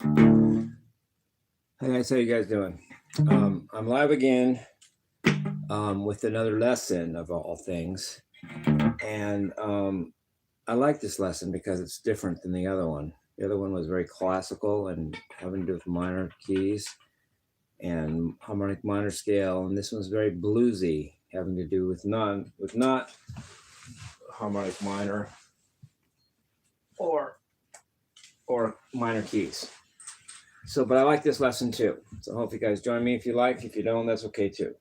Hey guys, how you guys doing? I'm live again with another lesson of all things, and I like this lesson because it's different than the other one. The other one was very classical and having to do with minor keys and harmonic minor scale, and this one's very bluesy, having to do with not harmonic minor or minor keys. So, but I like this lesson too. So I hope you guys join me if you like. If you don't, that's okay too.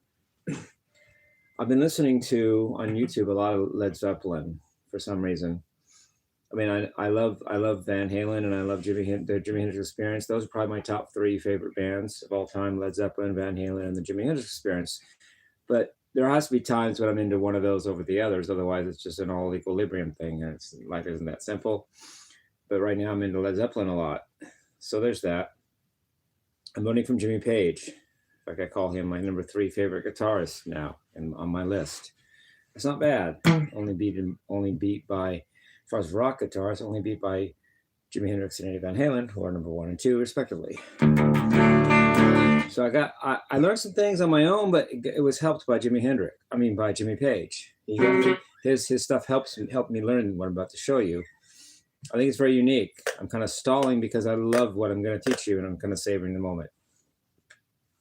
I've been listening to on YouTube a lot of Led Zeppelin for some reason. I mean, I love Van Halen and I love the Jimi Hendrix Experience. Those are probably my top 3 favorite bands of all time: Led Zeppelin, Van Halen, and the Jimi Hendrix Experience. But there has to be times when I'm into one of those over the others. Otherwise, it's just an all equilibrium thing, and life isn't that simple. But right now, I'm into Led Zeppelin a lot. So there's that. I'm learning from Jimmy Page. In fact, I call him my number 3 favorite guitarist now on my list. It's not bad. Only beat by, as far as rock guitars, only beat by Jimi Hendrix and Eddie Van Halen, who are number 1 and 2 respectively. So I learned some things on my own, but it was helped by Jimi Page. His stuff helped me learn what I'm about to show you. I think it's very unique. I'm kind of stalling because I love what I'm going to teach you, and I'm kind of savoring the moment.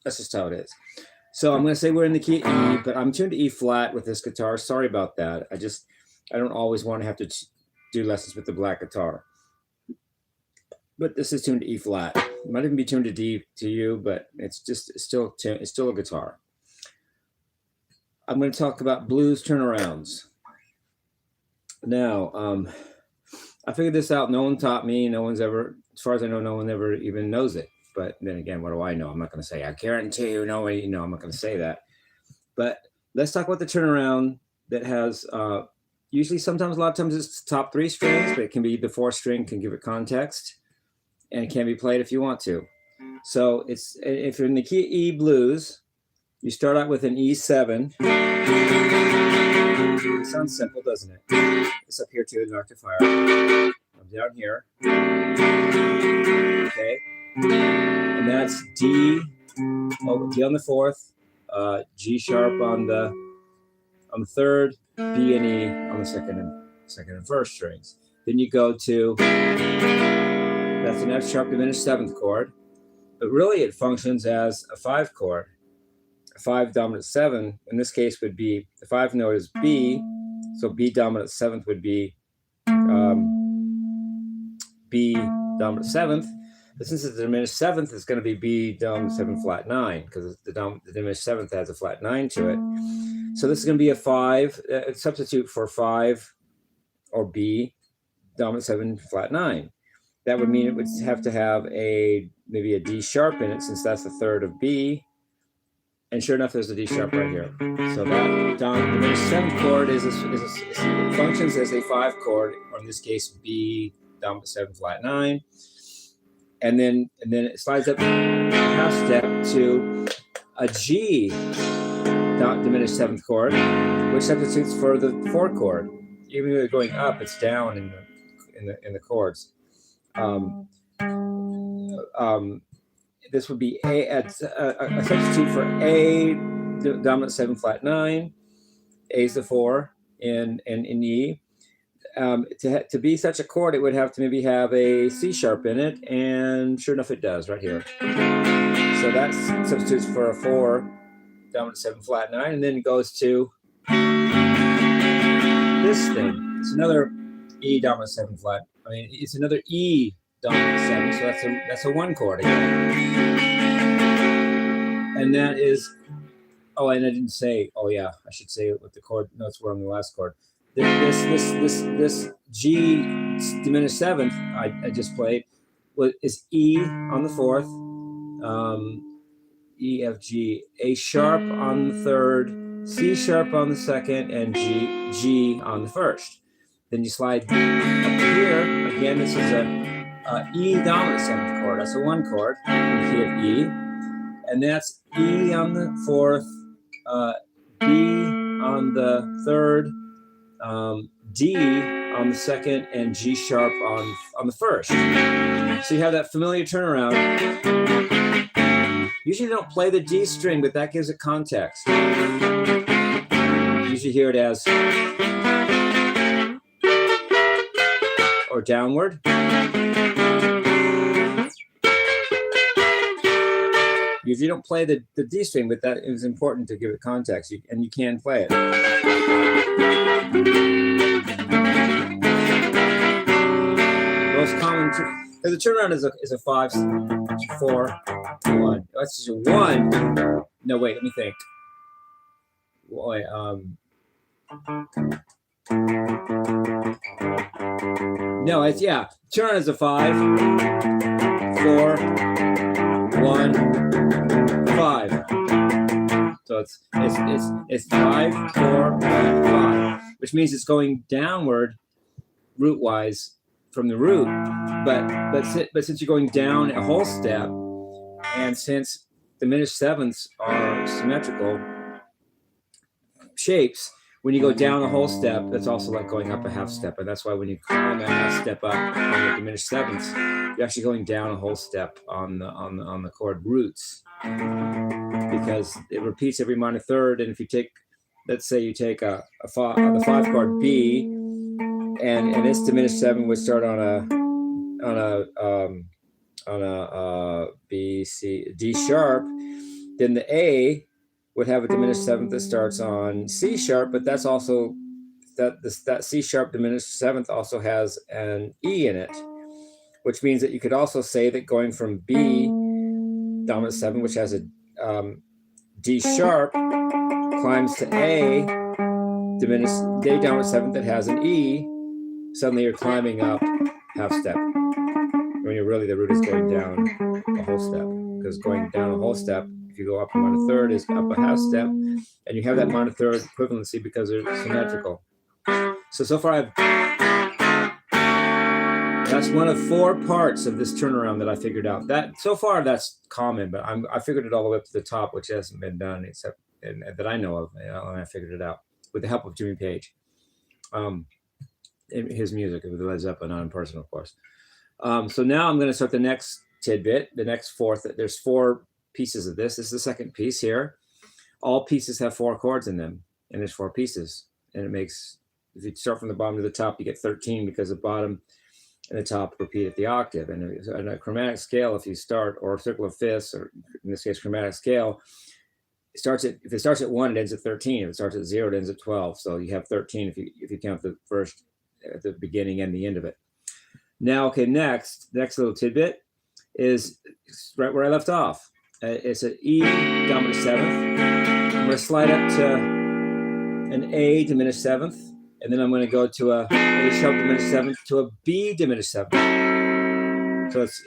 That's just how it is. So I'm going to say we're in the key E, but I'm tuned to E flat with this guitar. Sorry about that. I don't always want to have to do lessons with the black guitar. But this is tuned to E flat. It might even be tuned to D to you, but it's still a guitar. I'm going to talk about blues turnarounds. Now, I figured this out. No one taught me. No one's ever, as far as I know, no one ever even knows it. But then again, what do I know? I'm not going to say, I guarantee you, no way, I'm not going to say that. But let's talk about the turnaround that has, usually sometimes, a lot of times it's top 3 strings, but it can be the 4th string, can give it context, and it can be played if you want to. So if you're in the key E blues, you start out with an E7. It sounds simple, doesn't it? It's up here too, an octafier. I'm down here. Okay. And that's D. D on the 4th, G sharp on the 3rd, B and E on the second and 1st strings. Then you go to, that's an F sharp diminished 7th chord, but really it functions as a 5 chord. A 5 dominant 7, in this case would be, the 5 note is B, so B dominant 7th would be B dominant 7th. But since it's the diminished 7th, it's going to be B dominant 7 flat 9, because the diminished 7th has a flat 9 to it. So this is going to be a 5, substitute for 5 or B dominant 7 flat 9. That would mean it would have to have maybe a D sharp in it, since that's the 3rd of B. And sure enough, there's a D sharp right here. So that diminished 7th chord functions as a 5 chord, or in this case, B dominant 7 flat 9. And then it slides up half step to a G diminished 7th chord, which substitutes for the 4 chord. Even though they're going up, it's down in the chords. This would be a substitute for A dominant 7 flat 9. A is the 4 in E. To be such a chord, it would have to maybe have a C sharp in it, and sure enough, it does right here. So that substitutes for a 4 dominant 7 flat 9, and then it goes to this thing. It's another E dominant 7 flat. It's another E dominant 7, so that's a 1 chord again. And that is, and I didn't say, I should say what the chord notes were on the last chord. This G diminished 7th I just played is E on the 4th, E, F, G, A sharp on the 3rd, C sharp on the 2nd, and G on the 1st. Then you slide up here. Again, this is a E dominant 7th chord. That's a 1 chord in the key of E. And that's E on the 4th, B on the 3rd, D on the 2nd, and G sharp on the 1st. So you have that familiar turnaround. Usually don't play the D string, but that gives it context. You usually hear it as or downward. Usually don't play the D string, but that is important to give it context, and you can play it. Most common, the turnaround is a 5, 4, 1. That's just a 1. No, wait, let me think. Wait, no, it's turnaround is a 5, 4, 1, 5. So it's 5, 4, 5, which means it's going downward root wise from the root, but since you're going down a whole step, and since diminished sevenths are symmetrical shapes, when you go down a whole step, that's also like going up a half step, and that's why when you climb a half step up on the diminished sevenths, you're actually going down a whole step on the chord roots, because it repeats every minor third. And if you take, let's say you take the 5 chord B, and its diminished 7 would start on a B, C, D sharp, then the A would have a diminished 7th that starts on C sharp, but that's also that C sharp diminished 7th also has an E in it, which means that you could also say that going from B dominant 7, which has a D sharp, climbs to A diminished D dominant 7th that has an E. Suddenly you're climbing up half step, when you're really, the root is going down a whole step, because going down a whole step, if you go up a minor third, is up a half step, and you have that minor third equivalency because they're symmetrical. So far that's one of 4 parts of this turnaround that I figured out. That so far that's common, but I figured it all the way up to the top, which hasn't been done except that I know of, and I figured it out with the help of Jimmy Page. In his music with Led Zeppelin, not in person, of course. So now I'm going to start the next tidbit, the next fourth. There's 4 pieces of this. This is the second piece here. All pieces have 4 chords in them, and there's 4 pieces. And it makes, if you start from the bottom to the top, you get 13, because the bottom and the top repeat at the octave. And in a chromatic scale, if you start, or a circle of fifths, or in this case, chromatic scale, if it starts at 1, it ends at 13. If it starts at 0, it ends at 12. So you have 13 if you count the first, at the beginning and the end of it. Now, okay, next little tidbit is right where I left off. It's an E dominant 7th. I'm going to slide up to an A diminished 7th, and then I'm going to go to a A sharp diminished 7th to a B diminished 7th. So it's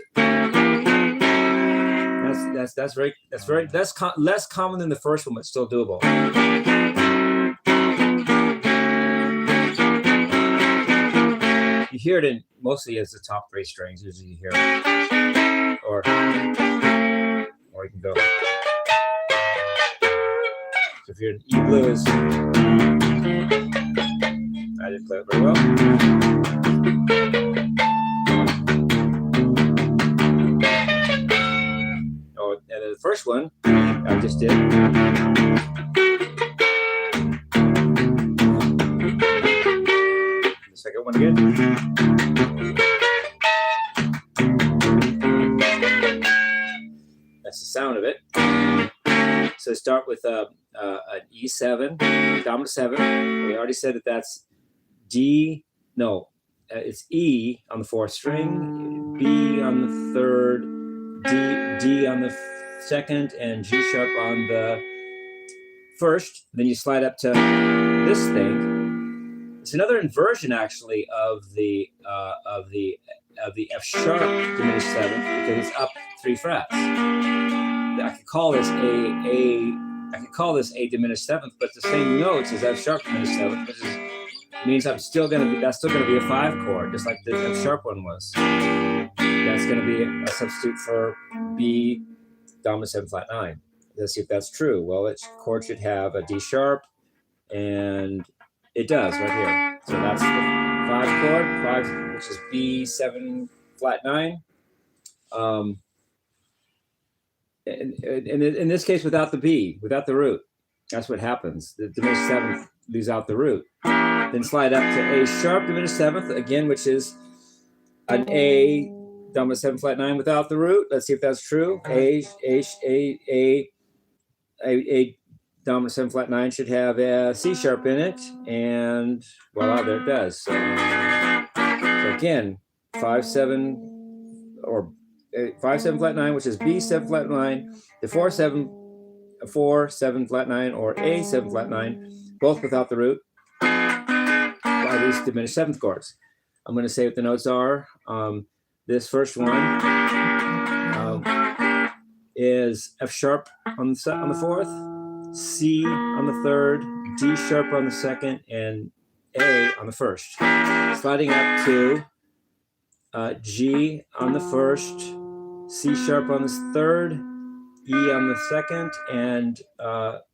that's less common than the first one, but still doable. You hear it in mostly as the top 3 strings. Usually you hear it, or you can go. So if you're in E blues, I didn't play it very well. Oh, and then the first one I just did. The second one again. That's the sound of it. So start with an E7, dominant 7. We already said that that's D. No, it's E on the 4th string, B on the 3rd, D on the 2nd, and G sharp on the 1st. Then you slide up to this thing. It's another inversion, actually, of the F sharp diminished 7th, because it's up 3 frets. I could call this A diminished 7th, but the same notes as F sharp diminished 7th, which means that's still going to be a 5 chord, just like the F sharp one was. That's going to be a substitute for B dominant 7 flat 9. Let's see if that's true. Well, its chord should have a D sharp, and it does right here. So that's the 5 chord, which is B7 flat 9. In this case, without the B, without the root. That's what happens. The diminished seventh leaves out the root. Then slide up to A sharp diminished seventh again, which is an A dominant 7 flat 9 without the root. Let's see if that's true. A dominant 7 flat 9 should have a C sharp in it, and voila, there it does. So again, 5 7 or 5 7 flat 9, which is B 7 flat 9, the 4 7 flat 9, or A 7 flat 9, both without the root, by these diminished seventh chords. I'm going to say what the notes are. This first one is F sharp on the fourth, C on the third, D sharp on the second, and A on the first. Sliding up to G on the first, C sharp on the third, E on the second, and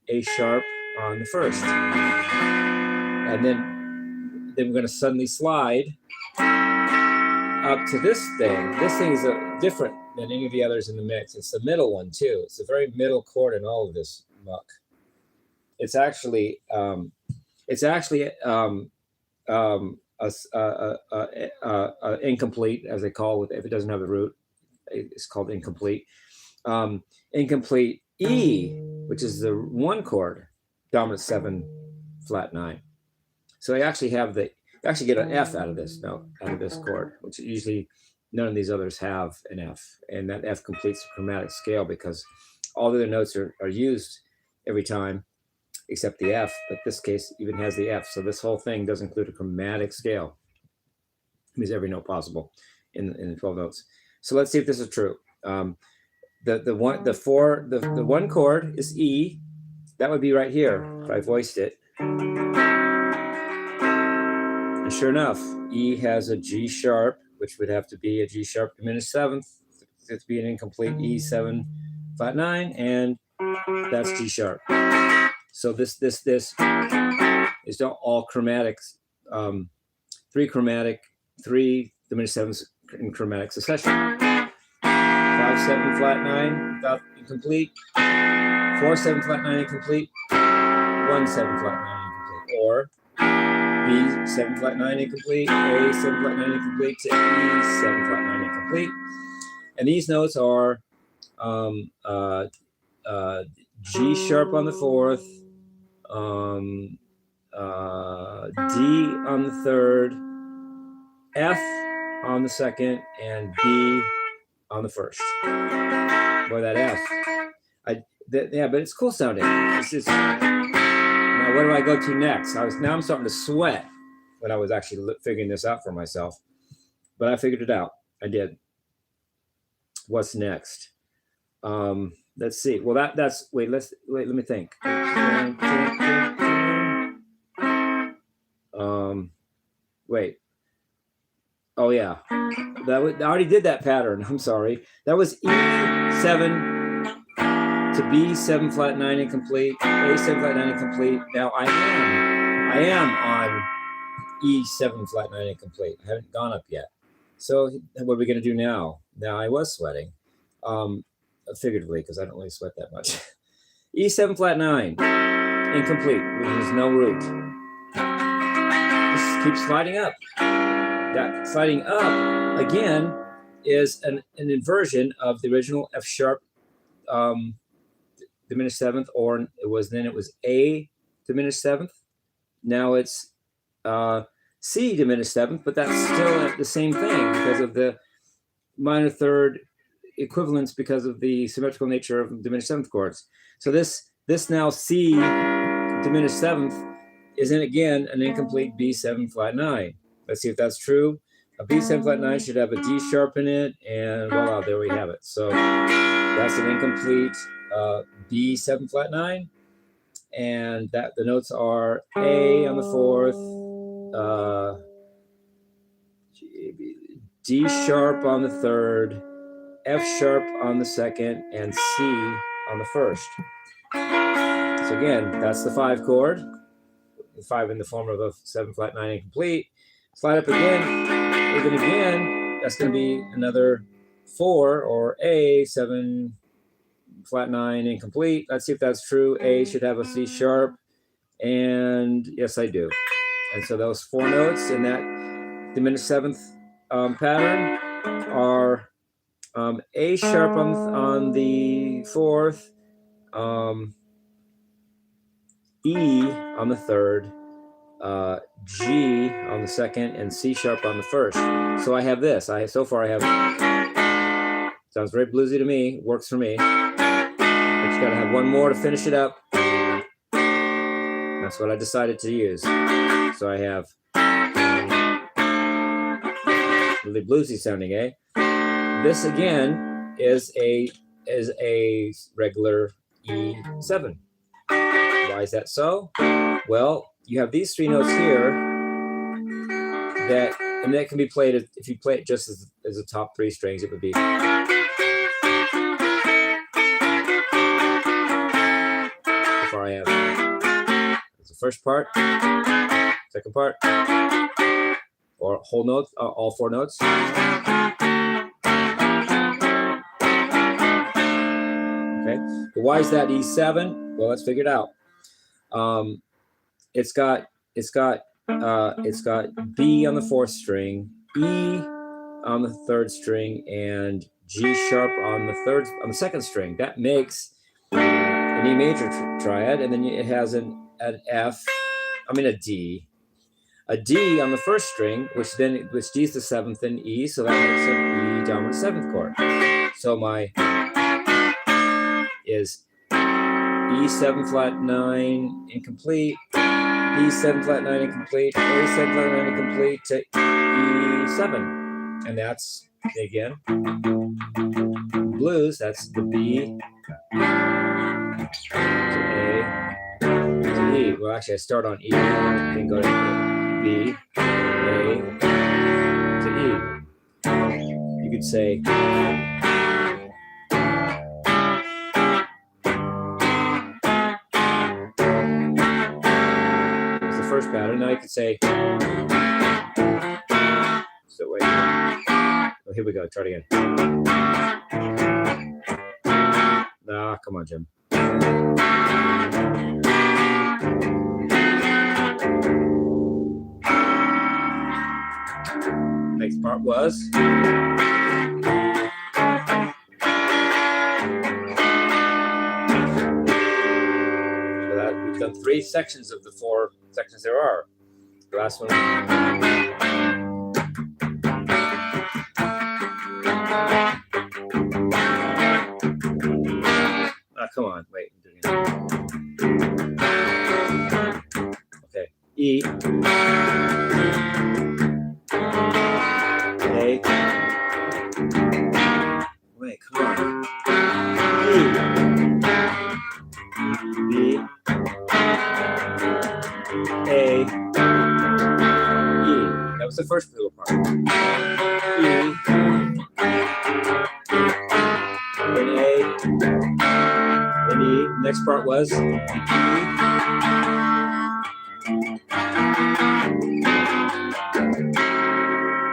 A sharp on the first. And then we're going to suddenly slide up to this thing. This thing is different than any of the others in the mix. It's the middle one too. It's the very middle chord in all of this muck. It's actually incomplete, as they call it. If it doesn't have the root, it's called incomplete. Incomplete E, which is the one chord, dominant 7 flat 9. So I actually have you actually get an F out of this note, out of this chord, which usually none of these others have an F. And that F completes the chromatic scale because all the other notes are used every time except the F, but this case even has the F. So this whole thing does include a chromatic scale. It means every note possible in the 12 notes. So let's see if this is true. The one chord is E. That would be right here if I voiced it. And sure enough, E has a G sharp, which would have to be a G sharp diminished seventh to be an incomplete E 7 flat 9, and that's G sharp. So this is all chromatics, three diminished sevenths in chromatic succession. 5 7 flat 9 without incomplete, 4 7 flat 9 incomplete, 1 7 flat 9 incomplete, or B 7 flat 9 incomplete, A 7 flat 9 incomplete to E 7 flat 9 incomplete. And these notes are G sharp on the fourth, D on the third, F on the second, and B on the first. Boy, that F. Yeah, but it's cool sounding. It's just, now where do I go to next? Now I'm starting to sweat when I was actually figuring this out for myself. But I figured it out. I did. What's next? Let's see. Well, that's wait. Let me think. Wait. Oh yeah, I already did that pattern. I'm sorry. That was E7 to B 7 flat 9 incomplete, A 7 flat 9 incomplete. Now I am on E 7 flat 9 incomplete. I haven't gone up yet. So what are we going to do now? Now I was sweating, figuratively, because I don't really sweat that much. E 7 flat 9 incomplete. There's no root. Just keep sliding up. That sliding up again is an inversion of the original F sharp diminished seventh, or it was A diminished seventh. Now it's C diminished seventh, but that's still the same thing because of the minor third equivalence because of the symmetrical nature of diminished seventh chords. So this now C diminished seventh is again an incomplete B7 flat 9. Let's see if that's true. A B7 flat 9 should have a D sharp in it, and voila, there we have it. So that's an incomplete B7 flat 9, and the notes are A on the fourth, D sharp on the third, F sharp on the second, and C on the first. So again, that's the 5 chord. The 5 in the form of a 7 flat 9 incomplete. Slide up again, even again. That's going to be another 4 or A 7 flat 9 incomplete. Let's see if that's true. A should have a C sharp, and yes, I do. And so those 4 notes in that diminished seventh pattern are A sharp on the 4th, E on the 3rd, G on the 2nd, and C sharp on the 1st. So I have this. So far I have, sounds very bluesy to me, works for me. But you gotta have one more to finish it up. That's what I decided to use. So I have really bluesy sounding, eh? This again is a regular E7. Why is that so? Well, you have these 3 notes here and that can be played, if you play it just as the top 3 strings, it would be. So far I have the first part, second part, or whole notes, all 4 notes. Okay, but why is that E7? Well, let's figure it out. It's got B on the 4th string, E on the 3rd string, and G sharp on the 2nd string. That makes an E major triad, and then it has a D. A D on the 1st string, which D is the 7th in E, so that makes an E dominant 7th chord. So my is E7 flat 9 incomplete, E7 flat 9 incomplete, A7 flat 9 incomplete to E7. And that's, again, blues, that's the B to A to E. Well, actually, I start on E, then go to B, A to E. You could say, first pattern. Now you could say, so wait, oh, here we go, try it again. Nah, come on, Jim. Next part was, we've done 3 sections of the 4 sections there are. The last one. Come on, wait. Okay, E, A, wait, come on. E, B, A, E. That was the first little part. E, then A, then E. Next part was E.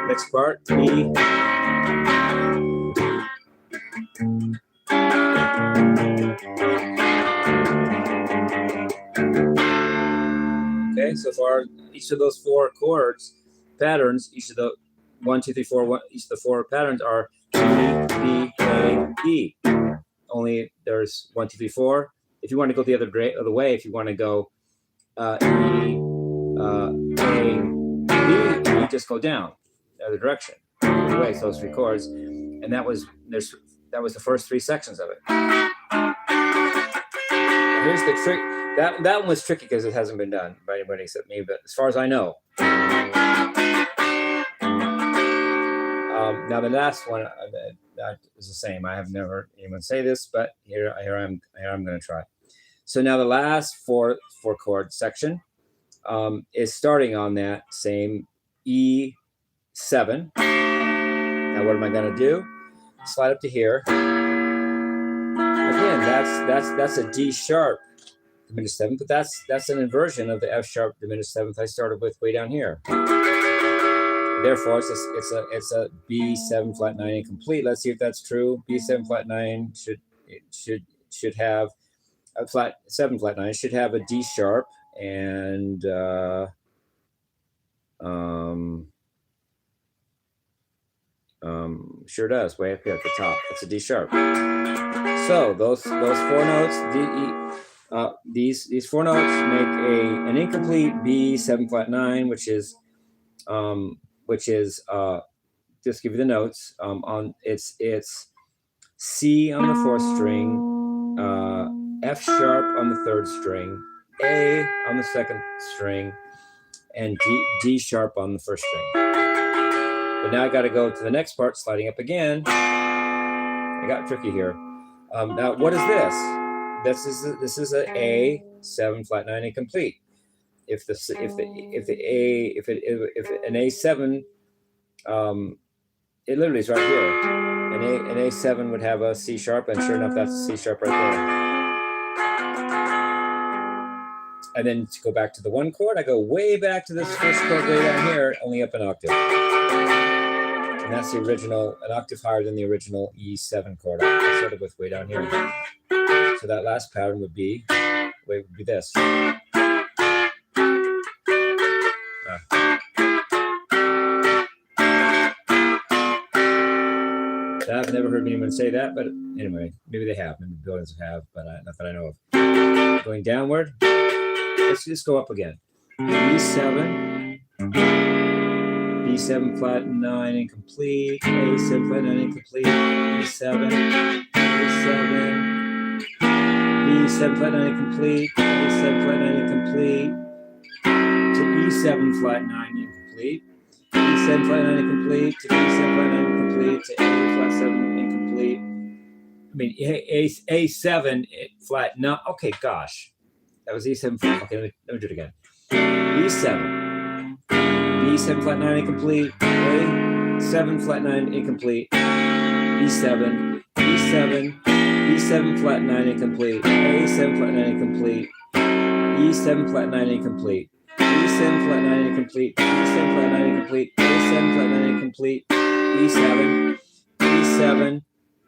Next part, E. Okay, so far, each of those 4 chords, patterns, each of the 1, 2, 3, 4, each of the 4 patterns are E, B, A, E. Only there's 1, 2, 3, 4. If you want to go the other way, if you want to go E, A, B, E, just go down the other direction. Either way, so those 3 chords, and that was the first 3 sections of it. Here's the trick. That one was tricky because it hasn't been done by anybody except me, but as far as I know. Now the last one that is the same. I have never heard anyone say this, but here I'm going to try. So now the last four chord section is starting on that same E7. Now what am I going to do? Slide up to here. Again, that's a D sharp diminished 7th, but that's an inversion of the F sharp diminished 7th I started with way down here. therefore it's a B7 flat 9 incomplete. Let's see if that's true. B7 flat 9 should have a flat 7 flat 9 should have a D sharp, and sure does, way up here at the top. It's a D sharp. So those 4 notes, these 4 notes make an incomplete B7 flat 9, which is just give you the notes. On it's C on the 4th string, F sharp on the 3rd string, A on the 2nd string, and D sharp on the 1st string. But now I got to go to the next part, sliding up again. I got tricky here. Now what is this? This is a A7 flat 9 incomplete. If an A7, it literally is right here. An A7 would have a C sharp, and sure enough, that's a C sharp right there. And then to go back to the 1 chord, I go way back to this first chord way down here, only up an octave. And that's the original, an octave higher than the original E7 chord. I started with way down here. So that last pattern would be this. I've never heard anyone say that, but anyway, maybe they have. Maybe buildings have, but not that I know of. Going downward, let's just go up again. B7, B7 flat 9 incomplete, A7 flat 9 incomplete, B7, A7, B7 flat 9 incomplete, A7 flat 9 incomplete, to E7 flat 9 incomplete. E7 flat 9 incomplete, to E7 flat 9 incomplete, to A flat 7 incomplete. I mean, A7 flat 9. Okay, gosh. That was E7 flat. Okay, let me do it again. E7. B7 flat 9 incomplete. A7 flat 9 incomplete. E7. E7. B7 flat 9 incomplete. A7 flat 9 incomplete. E7 flat 9 incomplete. E7 flat 9 incomplete, E7 flat 9 incomplete, A7 flat 9 incomplete, E7, E7,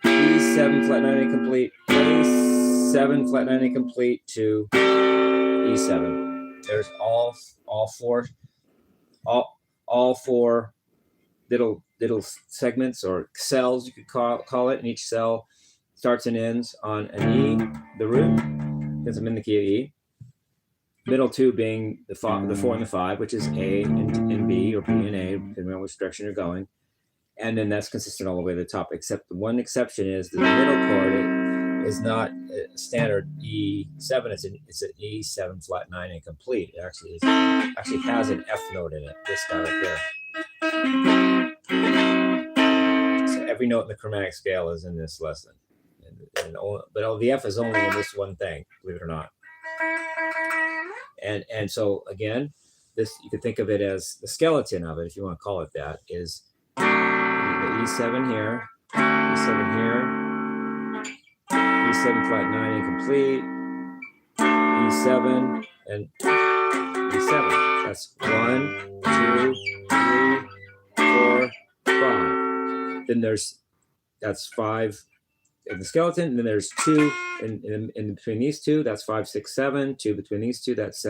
E7 flat 9 incomplete, A7 flat 9 incomplete to E7. There's all four little segments or cells, you could call it, and each cell starts and ends on an E, the root, because I'm in the key of E. Middle 2 being the 4 and the 5, which is A and B, or B and A, depending on which direction you're going. And then that's consistent all the way to the top, except the one exception is the middle chord is not a standard E7, it's an E7 flat 9 incomplete. It actually has an F note in it, this guy right there. So every note in the chromatic scale is in this lesson. But the F is only in this one thing, believe it or not. And so again, this, you could think of it as the skeleton of it, if you want to call it that, is the E7 here, E7 here, E7 flat 9 incomplete, E7, and E7. That's 1, 2, 3, 4, 5. Then that's 5 in the skeleton, and then there's 2 in between these two. That's 5, 6, 7. 2 between these two. That's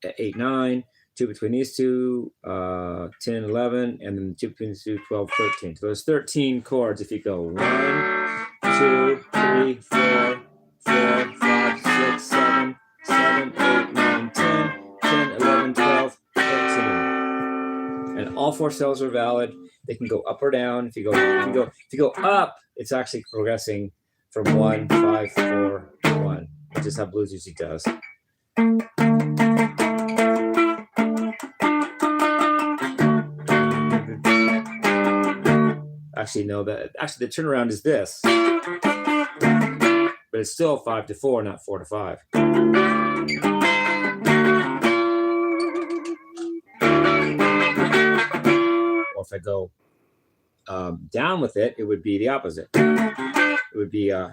8, 9. 2 between these two. 10, 11, and then 2 between these two. 12, 13. So there's 13 chords if you go 1, 2, 3, 4, 4, 5, 6, 7, 7, 8, 9, 10, 10, 11, 12, 13. And all 4 cells are valid. They can go up or down. If you go up, it's actually progressing from 1, 5, 4, 1, which is how blues usually does. Actually, no, the turnaround is this, but it's still 5 to 4, not 4 to 5. Or if I go down with it, it would be the opposite. It would be, well,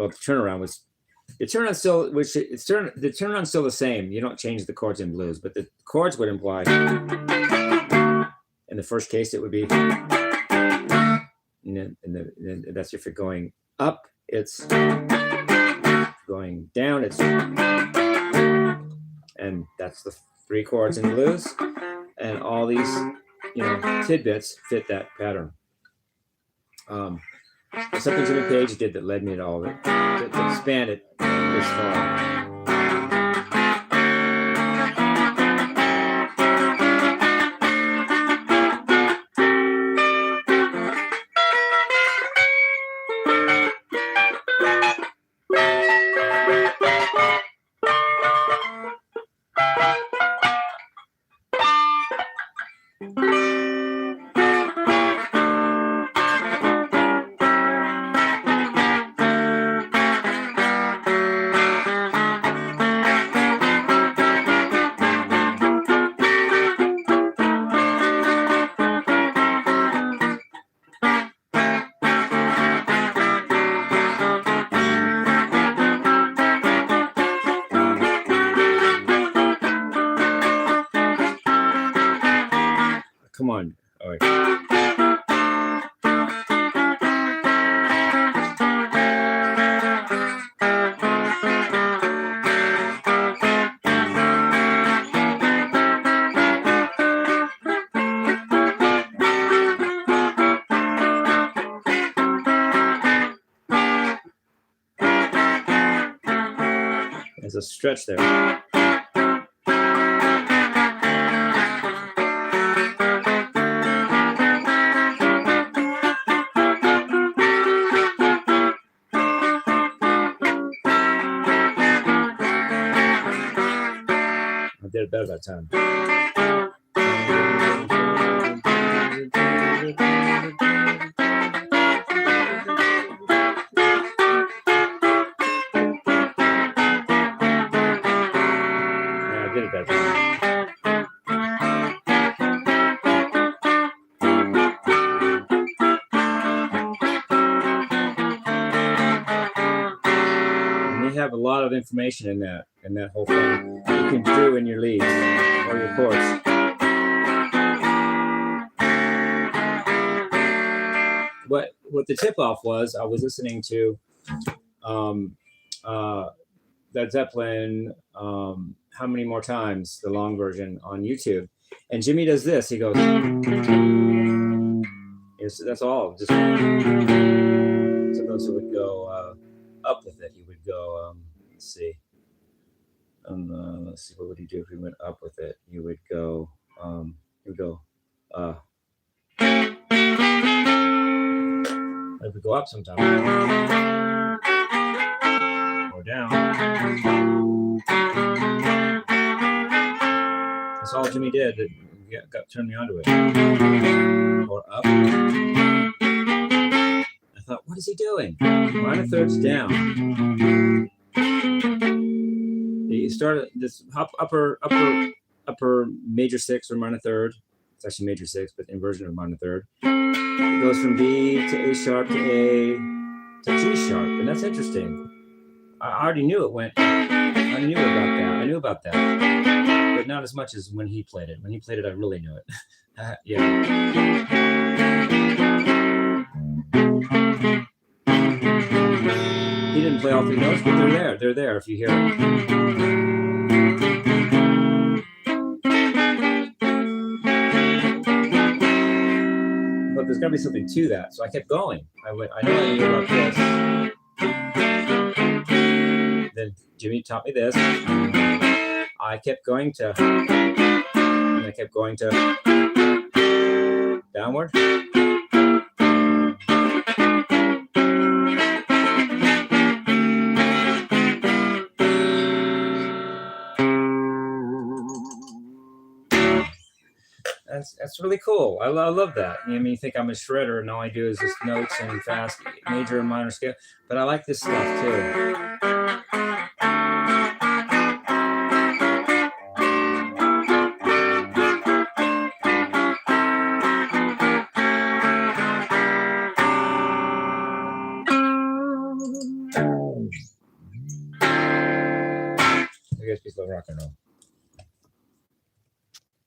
the turnaround was The turn on still, the turn on still the same. You don't change the chords in blues, but the chords would imply. In the first case, it would be. That's if you're going up, it's going down, it's, and that's the 3 chords in blues, and all these, tidbits fit that pattern. Something Jimmy Page did that led me to all of it, to expand it this far. Come on. All right. There's a stretch there. I did it better that time. Yeah, I did it that time. And you have a lot of information in that whole thing. You can do in your leads or your chords. What the tip-off was, I was listening to Led Zeppelin, How Many More Times, the long version on YouTube. And Jimmy does this. He goes, that's all. Just those who would go up with it. He would go, let's see, what would he do if he went up with it? He would go, it would go up sometime. Or down. That's all Jimmy did. That got turned me onto it. Or up. I thought, what is he doing? Minor thirds down. You start at this upper major 6 or minor third. It's actually major 6, but inversion of minor third. It goes from B to A sharp to A to G sharp, and that's interesting. I already knew it went. I knew about that, but not as much as when he played it. When he played it, I really knew it. Yeah. He didn't play all 3 notes, but they're there. They're there if you hear it. But there's got to be something to that, so I kept going. I know I knew about this. Then Jimmy taught me this. I kept going to, and I kept going to downward. That's really cool. I love that. I mean, you think I'm a shredder and all I do is just notes and fast major and minor scale, but I like this stuff too.